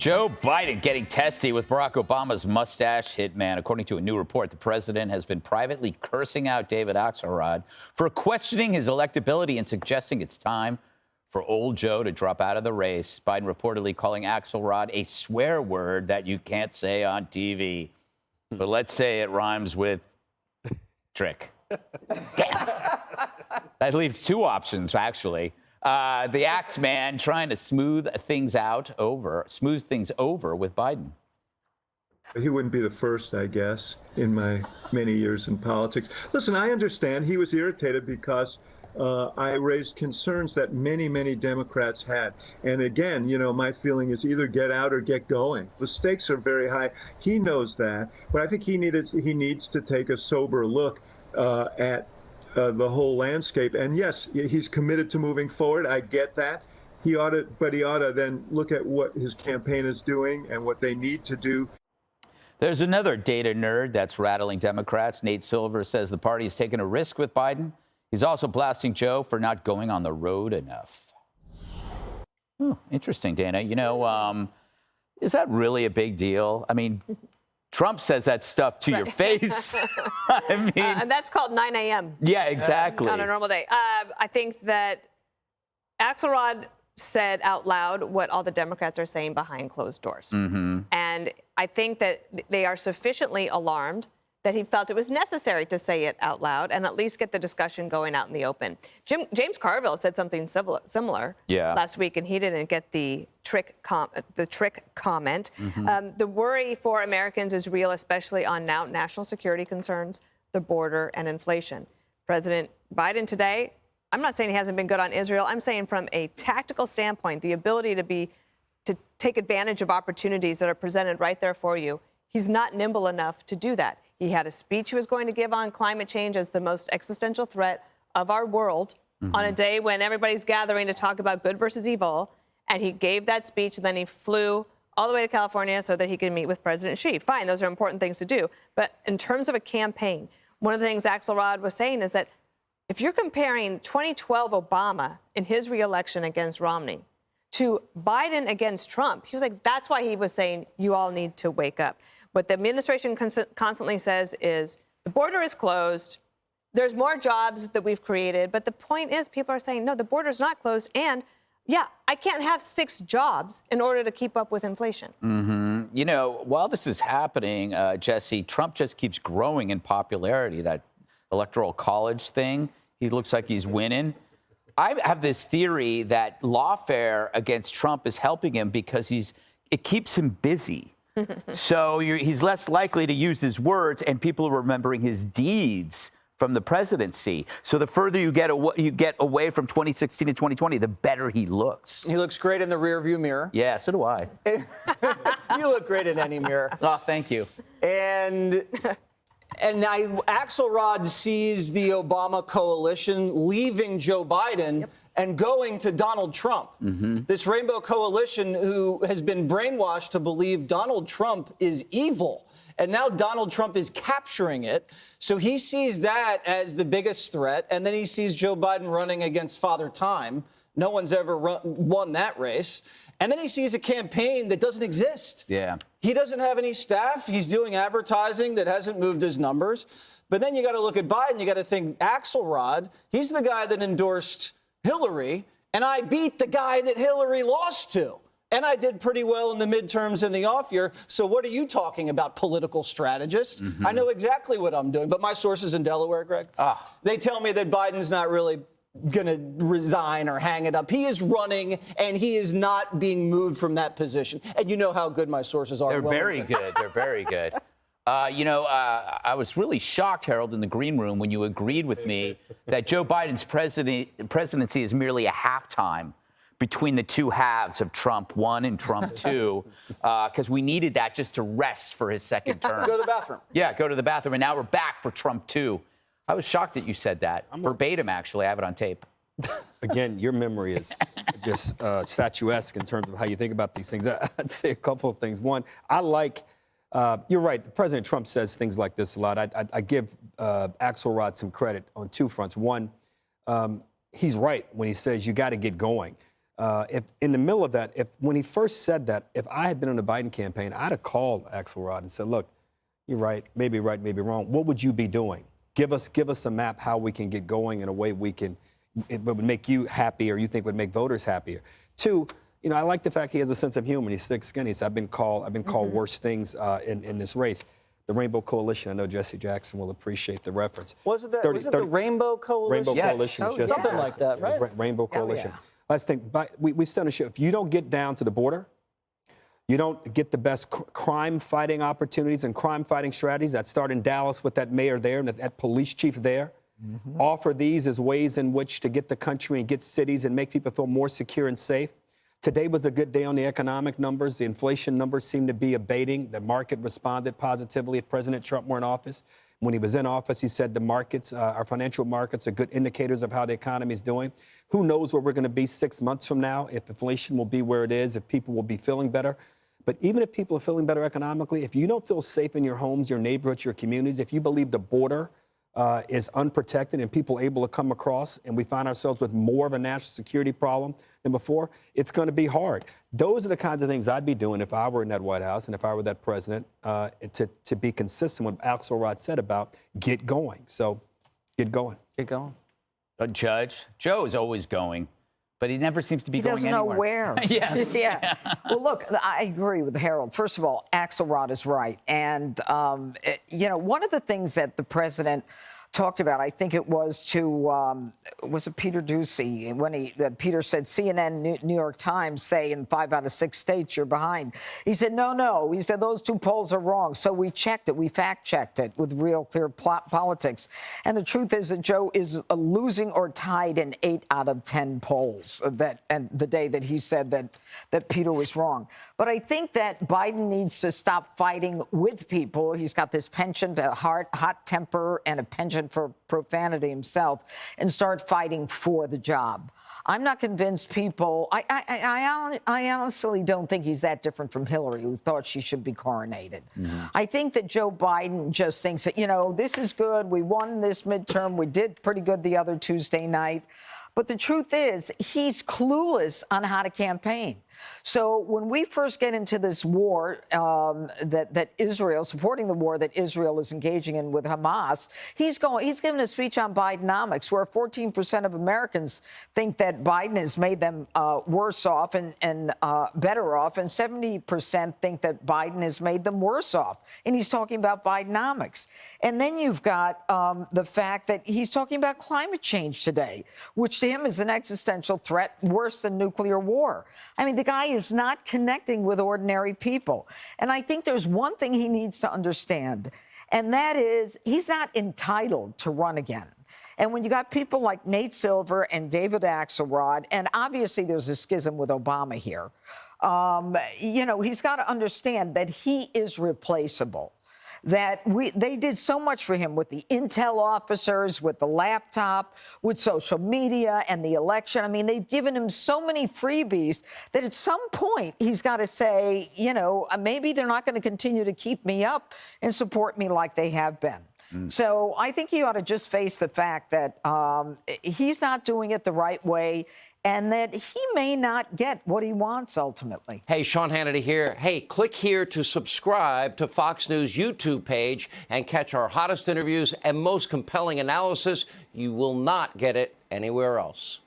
Joe Biden getting testy with Barack Obama's mustache hitman. According to a new report, the president has been privately cursing out David Axelrod for questioning his electability and suggesting it's time for old Joe to drop out of the race. Biden reportedly calling Axelrod a swear word that you can't say on TV. But let's say it rhymes with trick. Damn. That leaves two options, actually. The axe man trying to smooth things over with Biden. He wouldn't be the first, I guess, in my many years in politics. Listen, I understand he was irritated because I raised concerns that many, many Democrats had. And again, you know, my feeling is either get out or get going. The stakes are very high. He knows that. But I think he needs to take a sober look at the whole landscape. And yes, he's committed to moving forward. I get that. He ought to then look at what his campaign is doing and what they need to do. There's another data nerd that's rattling Democrats. Nate Silver says the party is taking a risk with Biden. He's also blasting Joe for not going on the road enough. Interesting, Dana. You know, is that really a big deal? I mean, Trump says that stuff to your face. I mean, and that's called 9 a.m. Yeah, exactly. On a normal day. I think that Axelrod said out loud what all the Democrats are saying behind closed doors. Mm-hmm. And I think that they are sufficiently alarmed that he felt it was necessary to say it out loud and at least get the discussion going out in the open. James Carville said something similar last week, and he didn't get the trick comment. Mm-hmm. The worry for Americans is real, especially on now national security concerns, the border, and inflation. President Biden today, I'm not saying he hasn't been good on Israel. I'm saying from a tactical standpoint, the ability to take advantage of opportunities that are presented right there for you, he's not nimble enough to do that. He had a speech he was going to give on climate change as the most existential threat of our world on a day when everybody's gathering to talk about good versus evil. And he gave that speech, and then he flew all the way to California so that he could meet with President Xi. Fine, those are important things to do. But in terms of a campaign, one of the things Axelrod was saying is that if you're comparing 2012 Obama in his reelection against Romney to Biden against Trump, he was like, that's why he was saying you all need to wake up. What the administration constantly says is the border is closed. There's more jobs that we've created. But the point is people are saying, no, the border's not closed. And, yeah, I can't have 6 jobs in order to keep up with inflation. Mm-hmm. You know, while this is happening, Jesse, Trump just keeps growing in popularity. That electoral college thing, he looks like he's winning. I have this theory that lawfare against Trump is helping him because it keeps him busy. So he's less likely to use his words, and people are remembering his deeds from the presidency. So the further you get away from 2016 to 2020, the better he looks. He looks great in the rearview mirror. Yeah, so do I. You look great in any mirror. Oh, thank you. And now Axelrod sees the Obama coalition leaving Joe Biden and going to Donald Trump. Mm-hmm. This rainbow coalition who has been brainwashed to believe Donald Trump is evil. And now Donald Trump is capturing it. So he sees that as the biggest threat. And then he sees Joe Biden running against Father Time. No one's ever won that race. And then he sees a campaign that doesn't exist. Yeah. He doesn't have any staff. He's doing advertising that hasn't moved his numbers. But then you got to look at Biden. You got to think Axelrod. He's the guy that endorsed Hillary, and I beat the guy that Hillary lost to. And I did pretty well in the midterms and the off year. So what are you talking about, political strategist? Mm-hmm. I know exactly what I'm doing. But my sources in Delaware, Greg, they tell me that Biden's not really going to resign or hang it up. He is running, and he is not being moved from that position. And you know how good my sources are. They're very good. They're very good. I was really shocked, Harold, in the green room when you agreed with me that Joe Biden's presidency is merely a halftime between the two halves of Trump 1 and Trump 2, because we needed that just to rest for his second term. Go to the bathroom. Yeah, go to the bathroom. And now we're back for Trump 2. I was shocked that you said that. Verbatim, actually. I have it on tape. Again, your memory is just statuesque in terms of how you think about these things. I'd say a couple of things. One, you're right. President Trump says things like this a lot. I give Axelrod some credit on 2 fronts. One, he's right when he says you got to get going. if in the middle of that, when he first said that, if I had been in the Biden campaign, I'd have called Axelrod and said, look, you're right, maybe wrong. What would you be doing? Give us a map how we can get going in a way it would make you happy or you think would make voters happier. Two, I like the fact he has a sense of humor. He's thick-skinned. He said, I've been called worse things in this race. The Rainbow Coalition, I know Jesse Jackson will appreciate the reference. Was it the Rainbow Coalition? Rainbow Coalition. Oh, something like that, right? Rainbow Coalition. yeah. Last thing, we've said on the show, if you don't get down to the border, you don't get the best crime-fighting opportunities and crime-fighting strategies that start in Dallas with that mayor there and that police chief there. Offer these as ways in which to get the country and get cities and make people feel more secure and safe. Today was a good day on the economic numbers. The inflation numbers seem to be abating. The market responded positively if President Trump were in office. When he was in office, he said the markets, our financial markets, are good indicators of how the economy is doing. Who knows where we're going to be 6 months from now, if inflation will be where it is, if people will be feeling better. But even if people are feeling better economically, if you don't feel safe in your homes, your neighborhoods, your communities, if you believe the border is unprotected and people able to come across, and we find ourselves with more of a national security problem than before, it's going to be hard. Those are the kinds of things I'd be doing if I were in that White House and if I were that president, to be consistent with what Axelrod said about get going. So get going. Get going. Judge, Joe is always going, but he never seems to be going anywhere. He doesn't know where. Yes. Yeah. Well, look, I agree with Harold. First of all, Axelrod is right. And, one of the things that the president talked about, I think it was to, was it Peter Doocy, when Peter said CNN, New York Times say in 5 out of 6 states you're behind. He said, no. He said those 2 polls are wrong. So we checked it. We fact-checked it with Real Clear Politics. And the truth is that Joe is losing or tied in 8 out of 10 polls and the day that he said that Peter was wrong. But I think that Biden needs to stop fighting with people. He's got this penchant, a hot temper, and a penchant for profanity himself, and start fighting for the job. I'm not convinced people. I honestly don't think he's that different from Hillary, who thought she should be coronated. I think that Joe Biden just thinks that, this is good. We won this midterm. We did pretty good the other Tuesday night. But the truth is, he's clueless on how to campaign. So when we first get into this war that Israel, supporting the war that Israel is engaging in with Hamas, he's giving a speech on Bidenomics, where 14% of Americans think that Biden has made them worse off and better off, and 70% think that Biden has made them worse off. And he's talking about Bidenomics. And then you've got the fact that he's talking about climate change today, which to him is an existential threat worse than nuclear war. I mean, the guy is not connecting with ordinary people. And I think there's one thing he needs to understand, and that is he's not entitled to run again. And when you got people like Nate Silver and David Axelrod, and obviously there's a schism with Obama here, he's got to understand that he is replaceable. That they did so much for him with the intel officers, with the laptop, with social media and the election. I mean, they've given him so many freebies that at some point he's got to say, maybe they're not going to continue to keep me up and support me like they have been. So I think he ought to just face the fact that he's not doing it the right way, and that he may not get what he wants ultimately. Hey, Sean Hannity here. Hey, click here to subscribe to Fox News YouTube page and catch our hottest interviews and most compelling analysis. You will not get it anywhere else.